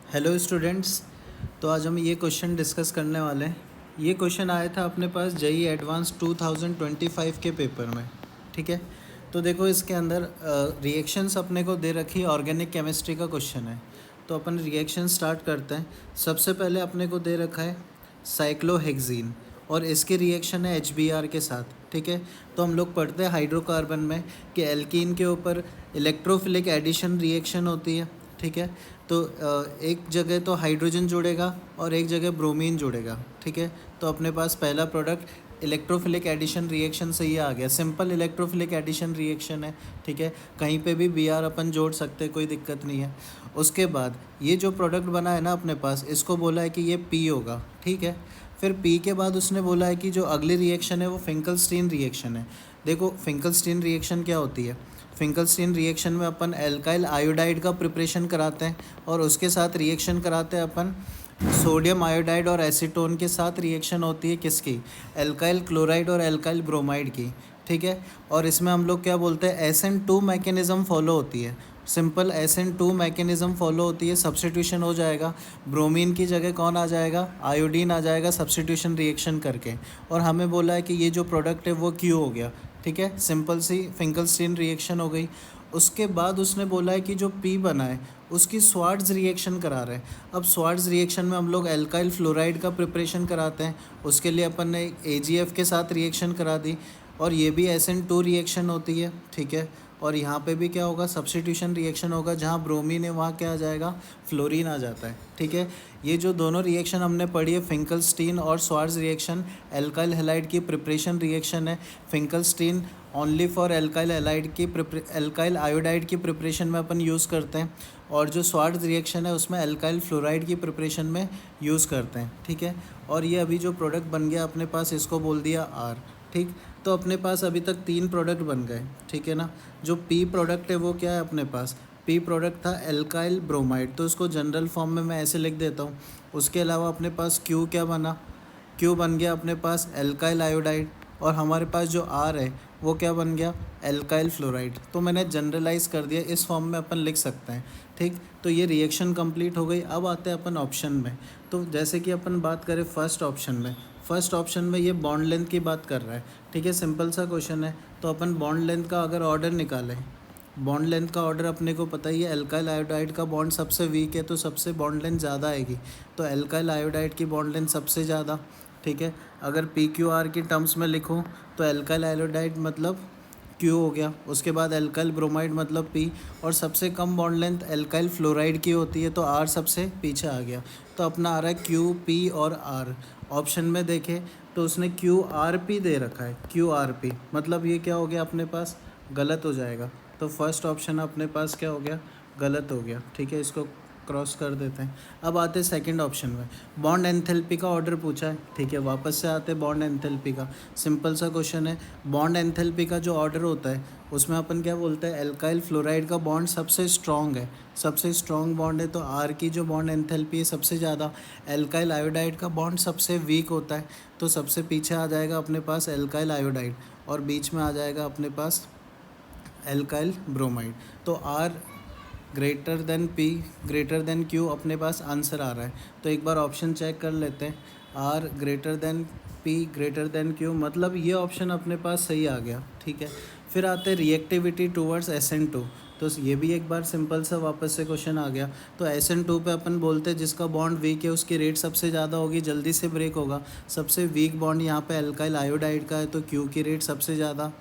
Hello students. तो आज हम ये क्वेश्चन डिस्कस करने वाले हैं। ये क्वेश्चन आया था अपने पास जेई एडवांस 2025 के पेपर में। ठीक है, तो देखो इसके अंदर रिएक्शंस अपने को दे रखी ऑर्गेनिक केमिस्ट्री का क्वेश्चन है। तो अपन रिएक्शन स्टार्ट करते हैं। सबसे पहले अपने को दे रखा है साइक्लोहेक्सीन और इसके रिएक्शन है HBr के साथ। ठीक है, तो हम लोग पढ़ते हैं हाइड्रोकार्बन में कि एल्कीन के ऊपर इलेक्ट्रोफिलिक एडिशन रिएक्शन होती है। ठीक है, तो एक जगह तो हाइड्रोजन जुड़ेगा और एक जगह ब्रोमीन जुड़ेगा। ठीक है, तो अपने पास पहला प्रोडक्ट इलेक्ट्रोफिलिक एडिशन रिएक्शन से ये आ गया। सिंपल इलेक्ट्रोफिलिक एडिशन रिएक्शन है। ठीक है, कहीं पे भी Br अपन जोड़ सकते हैं, कोई दिक्कत नहीं है। उसके बाद ये जो प्रोडक्ट बना है ना अपने पास, इसको बोला है कि ये P होगा। ठीक है, फिर P के बाद उसने बोला है कि जो अगली रिएक्शन है वो फिंकलस्टीन रिएक्शन है। देखो फिंकलस्टीन रिएक्शन क्या होती है। फिंकलस्टीन रिएक्शन में अपन एल्काइल आयोडाइड का प्रिपरेशन कराते हैं और उसके साथ रिएक्शन कराते हैं अपन सोडियम आयोडाइड और एसीटोन के साथ रिएक्शन होती है किसकी, एल्काइल क्लोराइड और एल्काइल ब्रोमाइड की। ठीक है, और इसमें हम लोग क्या बोलते हैं, SN2 मैकेनिज़्म फॉलो होती है। सिंपल SN2 मैकेनिज़्म फॉलो होती है। सब्स्टिट्यूशन हो जाएगा, ब्रोमीन की जगह कौन आ जाएगा, आयोडीन आ जाएगा सब्स्टिट्यूशन रिएक्शन करके। और हमें बोला है कि ये जो प्रोडक्ट है वो Q हो गया। ठीक है, सिंपल सी फिंकलस्टीन रिएक्शन हो गई। उसके बाद उसने बोला है कि जो P बना है उसकी स्वार्ट्ज़ रिएक्शन करा रहे हैं। अब स्वार्ट्ज़ रिएक्शन में हम लोग एल्काइल फ्लोराइड का प्रिपरेशन कराते हैं। उसके लिए अपन ने AgF के साथ रिएक्शन करा दी और ये भी SN2 रिएक्शन होती है। ठीक है, और यहाँ पे भी क्या होगा, सब्स्टिट्यूशन रिएक्शन होगा। जहाँ ब्रोमीन है वहाँ क्या आ जाएगा, फ्लोरीन आ जाता है। ठीक है, ये जो दोनों रिएक्शन हमने पढ़ी है फिंकलस्टीन और स्वार्ट्ज़ रिएक्शन, एल्काइल हैलाइड की प्रिपरेशन रिएक्शन है। Finkelstein only for alkyl halide की एल्काइल आयोडाइड की प्रिपरेशन में अपन यूज़ करते हैं और जो स्वार्ट्ज़ रिएक्शन है उसमें एल्काइल फ्लोराइड की प्रिपरेशन में यूज़ करते हैं। ठीक है, और ये अभी जो प्रोडक्ट बन गया अपने पास इसको बोल दिया R। ठीक, तो अपने पास अभी तक 3 प्रोडक्ट बन गए। ठीक है ना, जो P प्रोडक्ट है वो क्या है अपने पास, P प्रोडक्ट था एल्काइल ब्रोमाइड, तो उसको जनरल फॉर्म में मैं ऐसे लिख देता हूँ। उसके अलावा अपने पास Q क्या बना, Q बन गया अपने पास एल्काइल आयोडाइड और हमारे पास जो R है वो क्या बन गया, एल्काइल फ्लोराइड। तो मैंने जनरलाइज कर दिया, इस फॉर्म में अपन लिख सकते हैं। ठीक, तो ये रिएक्शन कंप्लीट हो गई। अब आते हैं अपन ऑप्शन में। तो जैसे कि अपन बात करें फर्स्ट ऑप्शन में, फर्स्ट ऑप्शन में ये बॉन्ड लेंथ की बात कर रहा है। ठीक है, सिंपल सा क्वेश्चन है। तो अपन बॉन्ड लेंथ का अगर ऑर्डर निकालें, बॉन्ड लेंथ का ऑर्डर अपने को पता ही है, एल्काइल आयोडाइड का बॉन्ड सबसे वीक है तो सबसे बॉन्ड लेंथ ज़्यादा आएगी। तो एल्काइल आयोडाइड की बॉन्ड लेंथ सबसे ज़्यादा। ठीक है, अगर PQR की टर्म्स में लिखूँ तो एल्काइल आयोडाइड मतलब Q हो गया, उसके बाद एल्काइल ब्रोमाइड मतलब P, और सबसे कम बॉन्ड लेंथ एल्काइल फ्लोराइड की होती है तो R सबसे पीछे आ गया। तो अपना आ रहा है Q, P और R। ऑप्शन में देखें तो उसने QRP दे रखा है, QRP मतलब ये क्या हो गया अपने पास, गलत हो जाएगा। तो फर्स्ट ऑप्शन अपने पास क्या हो गया, गलत हो गया। ठीक है, इसको क्रॉस कर देते हैं। अब आते हैं सेकंड ऑप्शन में, बॉन्ड एंथैल्पी का ऑर्डर पूछा है। ठीक है, वापस से आते हैं बॉन्ड एंथैल्पी का। सिंपल सा क्वेश्चन है, बॉन्ड एंथैल्पी का जो ऑर्डर होता है उसमें अपन क्या बोलते हैं, एल्काइल फ्लोराइड का बॉन्ड सबसे स्ट्रॉन्ग है, सबसे स्ट्रॉन्ग बॉन्ड है तो R की जो बॉन्ड एंथैल्पी है सबसे ज़्यादा। एल्काइल आयोडाइड का बॉन्ड सबसे वीक होता है तो सबसे पीछे आ जाएगा अपने पास एल्काइल आयोडाइड और बीच में आ जाएगा अपने पास एल्काइल ब्रोमाइड। तो R greater than P greater than Q अपने पास आंसर आ रहा है। तो एक बार ऑप्शन चेक कर लेते हैं, R greater than P greater than Q मतलब ये ऑप्शन अपने पास सही आ गया। ठीक है, फिर आते हैं रिएक्टिविटी टूवर्ड्स SN2। तो ये भी एक बार सिंपल सा वापस से क्वेश्चन आ गया। तो SN2 पे अपन बोलते हैं जिसका बॉन्ड वीक है उसकी रेट सबसे ज़्यादा होगी, जल्दी से ब्रेक होगा। सबसे वीक बॉन्ड यहाँ पे एल्काइल आयोडाइड का है तो Q की रेट सबसे ज़्यादा।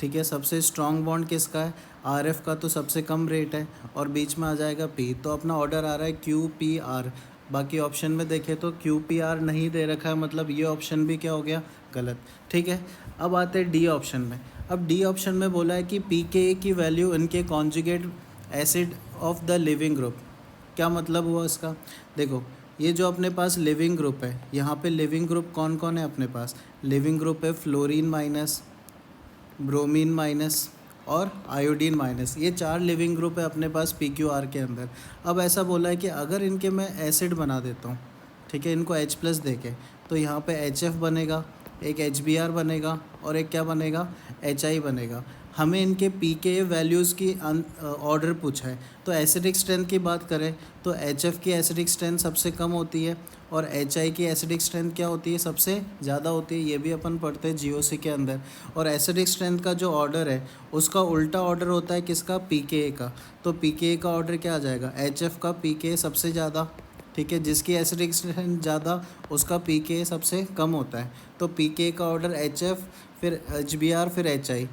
ठीक है, सबसे स्ट्रॉन्ग बॉन्ड किसका है, RF का, तो सबसे कम रेट है और बीच में आ जाएगा P। तो अपना ऑर्डर आ रहा है QPR। बाकी ऑप्शन में देखें तो QPR नहीं दे रखा है मतलब ये ऑप्शन भी क्या हो गया, गलत। ठीक है, अब आते हैं D ऑप्शन में। अब D ऑप्शन में बोला है कि pKa की वैल्यू इनके conjugate acid of the leaving group. क्या मतलब हुआ इसका, देखो ये जो अपने पास लिविंग ग्रुप है, यहाँ पे लिविंग ग्रुप कौन कौन है अपने पास, लिविंग ग्रुप है फ्लोरीन माइनस, ब्रोमीन माइनस और आयोडीन माइनस। ये 4 लिविंग ग्रुप है अपने पास PQR के अंदर। अब ऐसा बोला है कि अगर इनके मैं एसिड बना देता हूँ, ठीक है, इनको H+ देके, तो यहाँ पे HF बनेगा, एक HBr बनेगा और एक क्या बनेगा, HI बनेगा। हमें इनके पी के वैल्यूज़ की ऑर्डर पूछा है। तो एसिडिक स्ट्रेंथ की बात करें तो HF की एसिडिक स्ट्रेंथ सबसे कम होती है और HI की एसिडिक स्ट्रेंथ क्या होती है, सबसे ज़्यादा होती है। ये भी अपन पढ़ते हैं GOC के अंदर। और एसिडिक स्ट्रेंथ का जो ऑर्डर है उसका उल्टा ऑर्डर होता है किसका, PKA का। तो PKA का ऑर्डर क्या आ जाएगा, HF का PKA सबसे ज़्यादा, ठीक है। जिसकी एसिडिक स्ट्रेंथ ज़्यादा उसका PKA सबसे कम होता है। तो PKA का ऑर्डर HF, फिर HBr, फिर HI।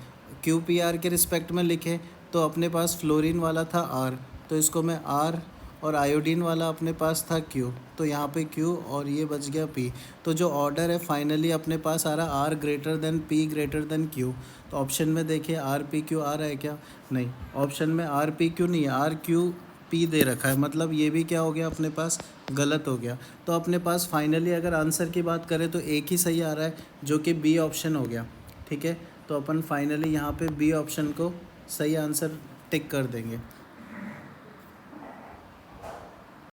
QPr के रिस्पेक्ट में लिखे तो अपने पास फ्लोरीन वाला था R, तो इसको मैं R, और आयोडीन वाला अपने पास था Q, तो यहाँ पे Q और ये बच गया P। तो जो ऑर्डर है फाइनली अपने पास आ रहा R greater than P greater than Q। तो ऑप्शन में देखिए RPQ आ रहा है क्या, नहीं। ऑप्शन में RPQ नहीं है, RQP दे रखा है, मतलब ये भी क्या हो गया अपने पास, गलत हो गया। तो अपने पास फाइनली अगर आंसर की बात करें तो एक ही सही आ रहा है जो कि B ऑप्शन हो गया, ठीक है। तो अपन फाइनली यहाँ पे B ऑप्शन को सही आंसर टिक कर देंगे।